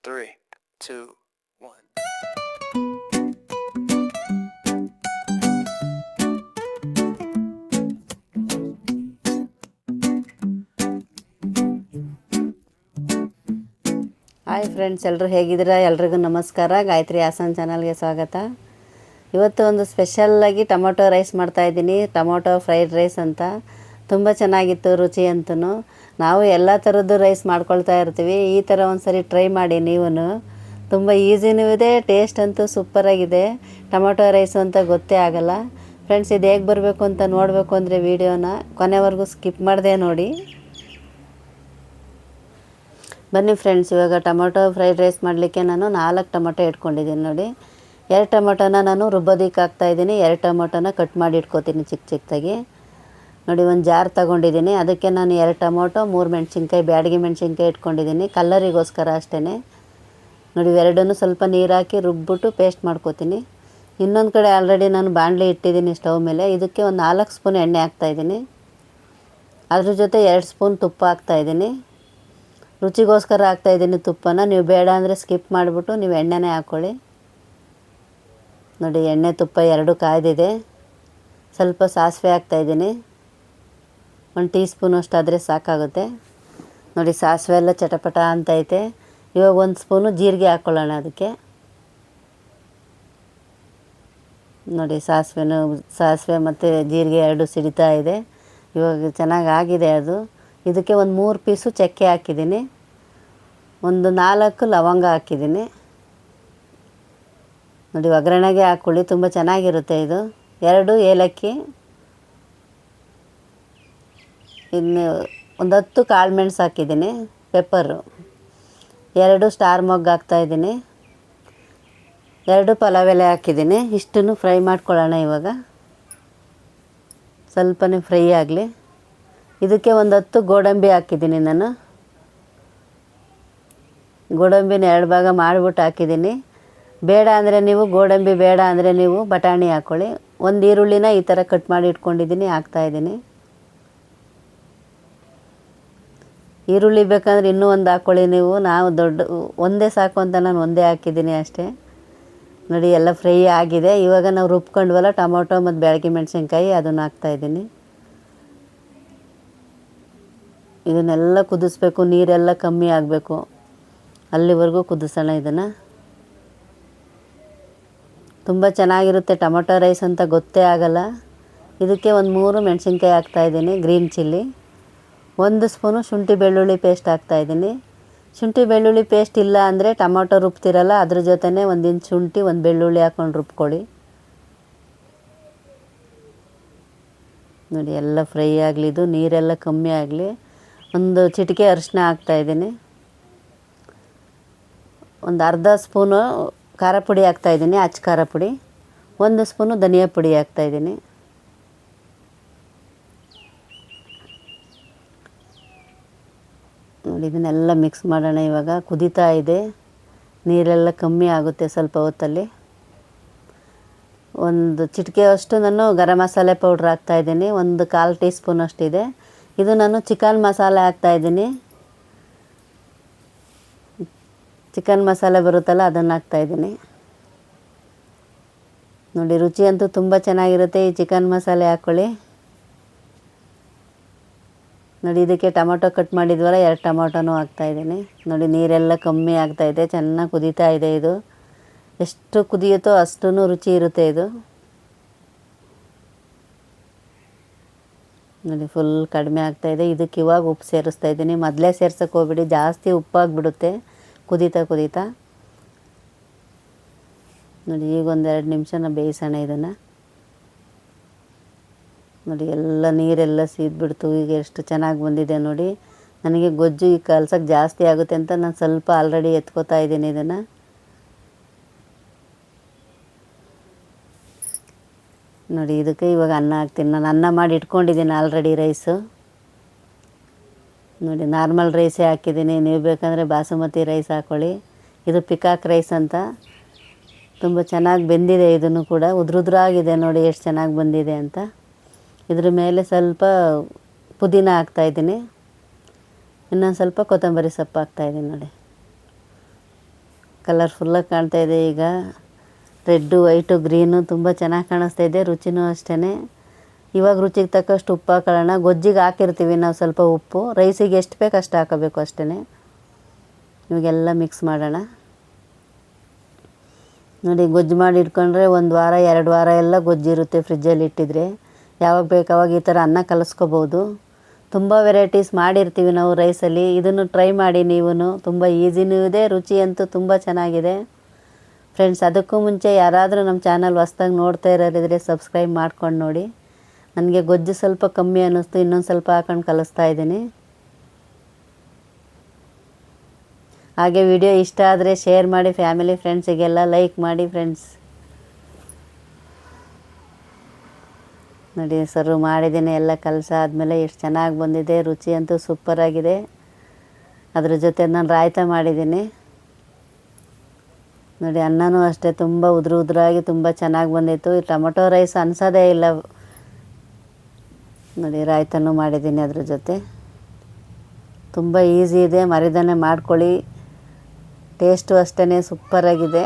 3, 2, 1. Hi friends, ಎಲ್ಲರೂ ಹೇಗಿದ್ದೀರಾ? ಎಲ್ರಿಗೂ ನಮಸ್ಕಾರ. ಗಾಯತ್ರಿ ಹಾಸನ್ ಚಾನಲ್ಗೆ ಸ್ವಾಗತ. ಇವತ್ತು ಒಂದು ಸ್ಪೆಷಲ್ಲಾಗಿ ಟೊಮೊಟೊ ರೈಸ್ ಮಾಡ್ತಾಯಿದ್ದೀನಿ. ಟೊಮೊಟೊ ಫ್ರೈಡ್ ರೈಸ್ ಅಂತ. ತುಂಬ ಚೆನ್ನಾಗಿತ್ತು ರುಚಿ ಅಂತೂ. ನಾವು ಎಲ್ಲ ಥರದ್ದು ರೈಸ್ ಮಾಡ್ಕೊಳ್ತಾ ಇರ್ತೀವಿ. ಈ ಥರ ಒಂದು ಸರಿ ಟ್ರೈ ಮಾಡಿ ನೀವು. ತುಂಬ ಈಸಿನೂ ಇದೆ, ಟೇಸ್ಟ್ ಅಂತೂ ಸೂಪರಾಗಿದೆ. ಟೊಮೊಟೊ ರೈಸು ಅಂತ ಗೊತ್ತೇ ಆಗಲ್ಲ. ಫ್ರೆಂಡ್ಸ್, ಇದು ಹೇಗೆ ಬರಬೇಕು ಅಂತ ನೋಡಬೇಕು ಅಂದರೆ ವೀಡಿಯೋನ ಕೊನೆವರೆಗೂ ಸ್ಕಿಪ್ ಮಾಡದೆ ನೋಡಿ. ಬನ್ನಿ ಫ್ರೆಂಡ್ಸ್, ಇವಾಗ ಟೊಮೊಟೊ ಫ್ರೈಡ್ ರೈಸ್ ಮಾಡಲಿಕ್ಕೆ ನಾನು 4 ಟೊಮೊಟೊ ಇಟ್ಕೊಂಡಿದ್ದೀನಿ ನೋಡಿ. 2 ಟೊಮೊಟೊನ ನಾನು ರುಬ್ಬೋದಕ್ಕೆ ಹಾಕ್ತಾಯಿದ್ದೀನಿ. 2 ಟೊಮೊಟೊನ ಕಟ್ ಮಾಡಿ ಇಟ್ಕೊತೀನಿ ಚಿಕ್ಕ ಚಿಕ್ಕದಾಗಿ ನೋಡಿ. ಒಂದು ಜಾರ್ ತೊಗೊಂಡಿದ್ದೀನಿ, ಅದಕ್ಕೆ ನಾನು 2 ಟೊಮೊಟೊ, 3 ಮೆಣಸಿನ್ಕಾಯಿ, ಬ್ಯಾಡಗಿ ಮೆಣಸಿನ್ಕಾಯಿ ಇಟ್ಕೊಂಡಿದ್ದೀನಿ ಕಲ್ಲರಿಗೋಸ್ಕರ ಅಷ್ಟೇ ನೋಡಿ. ಎರಡನ್ನೂ ಸ್ವಲ್ಪ ನೀರು ಹಾಕಿ ರುಬ್ಬಿಟ್ಟು ಪೇಸ್ಟ್ ಮಾಡ್ಕೊತೀನಿ. ಇನ್ನೊಂದು ಕಡೆ ಆಲ್ರೆಡಿ ನಾನು ಬಾಣಲಿ ಇಟ್ಟಿದ್ದೀನಿ ಸ್ಟವ್ ಮೇಲೆ. ಇದಕ್ಕೆ ಒಂದು 4 ಸ್ಪೂನ್ ಎಣ್ಣೆ ಹಾಕ್ತಾಯಿದ್ದೀನಿ. ಅದ್ರ ಜೊತೆ 2 ಸ್ಪೂನ್ ತುಪ್ಪ ಹಾಕ್ತಾಯಿದ್ದೀನಿ. ರುಚಿಗೋಸ್ಕರ ಹಾಕ್ತಾಯಿದ್ದೀನಿ ತುಪ್ಪನ. ನೀವು ಬೇಡ ಅಂದರೆ ಸ್ಕಿಪ್ ಮಾಡಿಬಿಟ್ಟು ನೀವು ಎಣ್ಣೆನೇ ಹಾಕ್ಕೊಳ್ಳಿ ನೋಡಿ. ಎಣ್ಣೆ ತುಪ್ಪ ಎರಡೂ ಕಾಯ್ದಿದೆ. ಸ್ವಲ್ಪ ಸಾಸಿವೆ ಹಾಕ್ತಾಯಿದ್ದೀನಿ. 1 ಟೀ ಸ್ಪೂನಷ್ಟು ಆದರೆ ಸಾಕಾಗುತ್ತೆ ನೋಡಿ. ಸಾಸಿವೆ ಎಲ್ಲ ಚಟಪಟ ಅಂತೈತೆ. ಇವಾಗ 1 ಸ್ಪೂನು ಜೀರಿಗೆ ಹಾಕ್ಕೊಳ್ಳೋಣ ಅದಕ್ಕೆ ನೋಡಿ. ಸಾಸಿವೆ ಮತ್ತು ಜೀರಿಗೆ ಎರಡು ಸಿಡಿತಾ ಇದೆ. ಇವಾಗ ಚೆನ್ನಾಗಿ ಆಗಿದೆ ಅದು. ಇದಕ್ಕೆ ಒಂದು 3 ಪೀಸು ಚಕ್ಕೆ ಹಾಕಿದ್ದೀನಿ. ಒಂದು 4 ಲವಂಗ ಹಾಕಿದ್ದೀನಿ ನೋಡಿ. ಒಗ್ಗರಣೆಗೆ ಹಾಕ್ಕೊಳ್ಳಿ, ತುಂಬ ಚೆನ್ನಾಗಿರುತ್ತೆ ಇದು. 2 ಏಲಕ್ಕಿ, ಇನ್ನು ಒಂದು 10 ಕಾಳು ಮೆಣಸು ಹಾಕಿದ್ದೀನಿ. ಪೆಪ್ಪರು 2 ಸ್ಟಾರ್ ಮೊಗ್ಗು ಹಾಕ್ತಾಯಿದ್ದೀನಿ. 2 ಪಲಾವ್ ಎಲೆ ಹಾಕಿದ್ದೀನಿ. ಇಷ್ಟನ್ನು ಫ್ರೈ ಮಾಡ್ಕೊಳ್ಳೋಣ ಇವಾಗ. ಸ್ವಲ್ಪನೇ ಫ್ರೈ ಆಗಲಿ. ಇದಕ್ಕೆ ಒಂದು 10 ಗೋಡಂಬಿ ಹಾಕಿದ್ದೀನಿ ನಾನು. ಗೋಡಂಬಿನ 2 ಭಾಗ ಮಾಡಿಬಿಟ್ಟು ಹಾಕಿದ್ದೀನಿ. ಬೇಡ ಅಂದರೆ ನೀವು ಗೋಡಂಬಿ ಬೇಡ ಅಂದರೆ ನೀವು ಬಟಾಣಿ ಹಾಕ್ಕೊಳ್ಳಿ. ಒಂದು ಈರುಳ್ಳಿನ ಈ ಥರ ಕಟ್ ಮಾಡಿ ಇಟ್ಕೊಂಡಿದ್ದೀನಿ, ಹಾಕ್ತಾಯಿದ್ದೀನಿ. ಈರುಳ್ಳಿ ಬೇಕಂದ್ರೆ ಇನ್ನೂ ಒಂದು ಹಾಕ್ಕೊಳ್ಳಿ ನೀವು. ನಾವು ಒಂದೇ ಸಾಕು ಅಂತ ನಾನು ಒಂದೇ ಹಾಕಿದ್ದೀನಿ ಅಷ್ಟೇ ನೋಡಿ. ಎಲ್ಲ ಫ್ರೈ ಆಗಿದೆ. ಇವಾಗ ನಾವು ರುಬ್ಕೊಂಡ್ವಲ್ಲ ಟೊಮೊಟೊ ಮತ್ತು ಬ್ಯಾಡಗಿ ಮೆಣಸಿನ್ಕಾಯಿ, ಅದನ್ನು ಹಾಕ್ತಾಯಿದ್ದೀನಿ. ಇದನ್ನೆಲ್ಲ ಕುದಿಸ್ಬೇಕು, ನೀರೆಲ್ಲ ಕಮ್ಮಿ ಆಗಬೇಕು, ಅಲ್ಲಿವರೆಗೂ ಕುದಿಸೋಣ ಇದನ್ನು. ತುಂಬ ಚೆನ್ನಾಗಿರುತ್ತೆ ಟೊಮೊಟೊ ರೈಸ್ ಅಂತ ಗೊತ್ತೇ ಆಗಲ್ಲ. ಇದಕ್ಕೆ ಒಂದು 3 ಮೆಣಸಿನ್ಕಾಯಿ ಹಾಕ್ತಾಯಿದ್ದೀನಿ, ಗ್ರೀನ್ ಚಿಲ್ಲಿ. 1 ಸ್ಪೂನು ಶುಂಠಿ ಬೆಳ್ಳುಳ್ಳಿ ಪೇಸ್ಟ್ ಹಾಕ್ತಾಯಿದ್ದೀನಿ. ಶುಂಠಿ ಬೆಳ್ಳುಳ್ಳಿ ಪೇಸ್ಟ್ ಇಲ್ಲ ಅಂದರೆ ಟೊಮೊಟೊ ರುಬ್ತಿರಲ್ಲ ಅದ್ರ ಜೊತೆನೇ 1 ಇಂಚ್ ಶುಂಠಿ, 1 ಬೆಳ್ಳುಳ್ಳಿ ಹಾಕ್ಕೊಂಡು ರುಬ್ಕೊಳ್ಳಿ ನೋಡಿ. ಎಲ್ಲ ಫ್ರೈ ಆಗಲಿ, ಇದು ನೀರೆಲ್ಲ ಕಮ್ಮಿ ಆಗಲಿ. ಒಂದು ಚಿಟಿಕೆ ಅರಿಶಿನ ಹಾಕ್ತಾಯಿದ್ದೀನಿ. ಒಂದು ಅರ್ಧ ಸ್ಪೂನು ಖಾರ ಪುಡಿ ಹಾಕ್ತಾಯಿದ್ದೀನಿ, ಅಚ್ಚ ಖಾರ ಪುಡಿ. 1 ಸ್ಪೂನು ಧನಿಯಾ ಪುಡಿ ಹಾಕ್ತಾಯಿದ್ದೀನಿ ನೋಡಿ. ಇದನ್ನೆಲ್ಲ ಮಿಕ್ಸ್ ಮಾಡೋಣ ಇವಾಗ. ಕುದೀತಾ ಇದೆ, ನೀರೆಲ್ಲ ಕಮ್ಮಿ ಆಗುತ್ತೆ ಸ್ವಲ್ಪ ಹೊತ್ತಲ್ಲಿ. ಒಂದು ಚಿಟಿಕೆ ಅಷ್ಟು ನಾನು ಗರಂ ಮಸಾಲೆ ಪೌಡ್ರ್ ಹಾಕ್ತಾಯಿದ್ದೀನಿ. ಒಂದು 1/4 ಟೀ ಸ್ಪೂನ್ ಅಷ್ಟಿದೆ. ಇದು ನಾನು ಚಿಕನ್ ಮಸಾಲೆ ಹಾಕ್ತಾಯಿದ್ದೀನಿ. ಚಿಕನ್ ಮಸಾಲೆ ಬರುತ್ತಲ್ಲ ಅದನ್ನು ಹಾಕ್ತಾಯಿದ್ದೀನಿ ನೋಡಿ. ರುಚಿ ಅಂತೂ ತುಂಬ ಚೆನ್ನಾಗಿರುತ್ತೆ ಈ ಚಿಕನ್ ಮಸಾಲೆ ಹಾಕ್ಕೊಳ್ಳಿ ನೋಡಿ. ಇದಕ್ಕೆ ಟೊಮೊಟೊ ಕಟ್ ಮಾಡಿದ್ವಲ್ಲ 2 ಟೊಮೊಟೊನೂ ಹಾಕ್ತಾಯಿದ್ದೀನಿ ನೋಡಿ. ನೀರೆಲ್ಲ ಕಮ್ಮಿ ಆಗ್ತಾಯಿದೆ, ಚೆನ್ನಾಗಿ ಕುದೀತಾ ಇದೆ. ಇದು ಎಷ್ಟು ಕುದಿಯುತ್ತೋ ಅಷ್ಟೂ ರುಚಿ ಇರುತ್ತೆ ಇದು ನೋಡಿ. ಫುಲ್ ಕಡಿಮೆ ಆಗ್ತಾಯಿದೆ. ಇದಕ್ಕೆ ಇವಾಗ ಉಪ್ಪು ಸೇರಿಸ್ತಾಯಿದ್ದೀನಿ. ಮೊದಲೇ ಸೇರ್ಸೋಕೆ ಹೋಗ್ಬಿಡಿ, ಜಾಸ್ತಿ ಉಪ್ಪಾಗಿಬಿಡುತ್ತೆ ಕುದೀತಾ ಕುದೀತಾ ನೋಡಿ. ಈಗ 1-2 ನಿಮಿಷನ ಬೇಯಿಸೋಣ ಇದನ್ನು ನೋಡಿ. ಎಲ್ಲ ನೀರೆಲ್ಲ ಸೀದ್ಬಿಡ್ತು. ಈಗ ಎಷ್ಟು ಚೆನ್ನಾಗಿ ಬಂದಿದೆ ನೋಡಿ. ನನಗೆ ಗೊಜ್ಜು ಈ ಕಲ್ಸೋಕ್ಕೆ ಜಾಸ್ತಿ ಆಗುತ್ತೆ ಅಂತ ನಾನು ಸ್ವಲ್ಪ ಆಲ್ರೆಡಿ ಎತ್ಕೋತಾ ಇದ್ದೀನಿ ಇದನ್ನು ನೋಡಿ. ಇದಕ್ಕೆ ಇವಾಗ ಅನ್ನ ಹಾಕ್ತೀನಿ. ನಾನು ಅನ್ನ ಮಾಡಿ ಇಟ್ಕೊಂಡಿದ್ದೀನಿ ಆಲ್ರೆಡಿ ರೈಸು ನೋಡಿ. ನಾರ್ಮಲ್ ರೈಸೇ ಹಾಕಿದ್ದೀನಿ, ನೀವು ಬೇಕಂದರೆ ಬಾಸುಮತಿ ರೈಸ್ ಹಾಕ್ಕೊಳ್ಳಿ. ಇದು ಪಿಕಾಕ್ ರೈಸ್ ಅಂತ. ತುಂಬ ಚೆನ್ನಾಗಿ ಬೆಂದಿದೆ. ಇದನ್ನು ಕೂಡ ಉದ್ರುದ್ರಾಗಿದೆ ನೋಡಿ ಎಷ್ಟು ಚೆನ್ನಾಗಿ ಬಂದಿದೆ ಅಂತ. ಇದ್ರ ಮೇಲೆ ಸ್ವಲ್ಪ ಪುದೀನ ಹಾಕ್ತಾಯಿದ್ದೀನಿ. ಇನ್ನೊಂದು ಸ್ವಲ್ಪ ಕೊತ್ತಂಬರಿ ಸೊಪ್ಪು ಹಾಕ್ತಾಯಿದ್ದೀನಿ ನೋಡಿ. ಕಲರ್ಫುಲ್ಲಾಗಿ ಕಾಣ್ತಾ ಇದೆ ಈಗ. ರೆಡ್ಡು ವೈಟು ಗ್ರೀನು ತುಂಬ ಚೆನ್ನಾಗಿ ಕಾಣಿಸ್ತಾ ಇದೆ. ರುಚಿನೂ ಅಷ್ಟೇ. ಇವಾಗ ರುಚಿಗೆ ತಕ್ಕಷ್ಟು ಉಪ್ಪು ಹಾಕೊಳ್ಳೋಣ. ಗೊಜ್ಜಿಗೆ ಹಾಕಿರ್ತೀವಿ ನಾವು ಸ್ವಲ್ಪ ಉಪ್ಪು. ರೈಸಿಗೆ ಎಷ್ಟು ಬೇಕು ಅಷ್ಟು ಹಾಕೋಬೇಕು ಅಷ್ಟೇ. ಇವಾಗೆಲ್ಲ ಮಿಕ್ಸ್ ಮಾಡೋಣ. ನೋಡಿ, ಗೊಜ್ಜು ಮಾಡಿ ಇಟ್ಕೊಂಡ್ರೆ 1 ವಾರ 2 ವಾರ ಎಲ್ಲ ಗೊಜ್ಜಿರುತ್ತೆ ಫ್ರಿಜ್ಜಲ್ಲಿ ಇಟ್ಟಿದ್ರೆ. ಯಾವಾಗ ಬೇಕು ಅವಾಗ ಈ ಥರ ಅನ್ನ ಕಲಿಸ್ಕೋಬೋದು. ತುಂಬ ವೆರೈಟೀಸ್ ಮಾಡಿರ್ತೀವಿ ನಾವು ರೈಸಲ್ಲಿ. ಇದನ್ನು ಟ್ರೈ ಮಾಡಿ ನೀವು. ತುಂಬ ಈಸಿನೂ ಇದೆ, ರುಚಿ ಅಂತೂ ತುಂಬ ಚೆನ್ನಾಗಿದೆ ಫ್ರೆಂಡ್ಸ್. ಅದಕ್ಕೂ ಮುಂಚೆ ಯಾರಾದರೂ ನಮ್ಮ ಚಾನಲ್ ಹೊಸ್ದಾಗಿ ನೋಡ್ತಾ ಇರೋರಿದ್ರೆ ಸಬ್ಸ್ಕ್ರೈಬ್ ಮಾಡ್ಕೊಂಡು ನೋಡಿ. ನನಗೆ ಗೊಜ್ಜು ಸ್ವಲ್ಪ ಕಮ್ಮಿ ಅನ್ನಿಸ್ತು, ಇನ್ನೊಂದು ಸ್ವಲ್ಪ ಹಾಕೊಂಡು ಕಲಿಸ್ತಾ ಇದ್ದೀನಿ. ಹಾಗೆ ವಿಡಿಯೋ ಇಷ್ಟ ಆದರೆ ಶೇರ್ ಮಾಡಿ, ಫ್ಯಾಮಿಲಿ ಫ್ರೆಂಡ್ಸಿಗೆಲ್ಲ ಲೈಕ್ ಮಾಡಿ ಫ್ರೆಂಡ್ಸ್. ನೋಡಿ, ಸರ್ವ್ ಮಾಡಿದ್ದೀನಿ. ಎಲ್ಲ ಕಲಸಾದ್ಮೇಲೆ ಎಷ್ಟು ಚೆನ್ನಾಗಿ ಬಂದಿದೆ. ರುಚಿ ಅಂತೂ ಸೂಪರಾಗಿದೆ. ಅದ್ರ ಜೊತೆ ನಾನು ರಾಯ್ತ ಮಾಡಿದ್ದೀನಿ. ನೋಡಿ, ಅನ್ನನೂ ಅಷ್ಟೇ ತುಂಬ ಉದುರಾಗಿ ತುಂಬ ಚೆನ್ನಾಗಿ ಬಂದಿತ್ತು. ಈ ಟೊಮೊಟೊ ರೈಸ್ ಅನ್ಸೋದೇ ಇಲ್ಲ. ನೋಡಿ, ರಾಯ್ತನೂ ಮಾಡಿದ್ದೀನಿ ಅದ್ರ ಜೊತೆ. ತುಂಬ ಈಸಿ ಇದೆ, ಮರಿದನೇ ಮಾಡ್ಕೊಳ್ಳಿ. ಟೇಸ್ಟು ಅಷ್ಟೇ ಸೂಪರಾಗಿದೆ.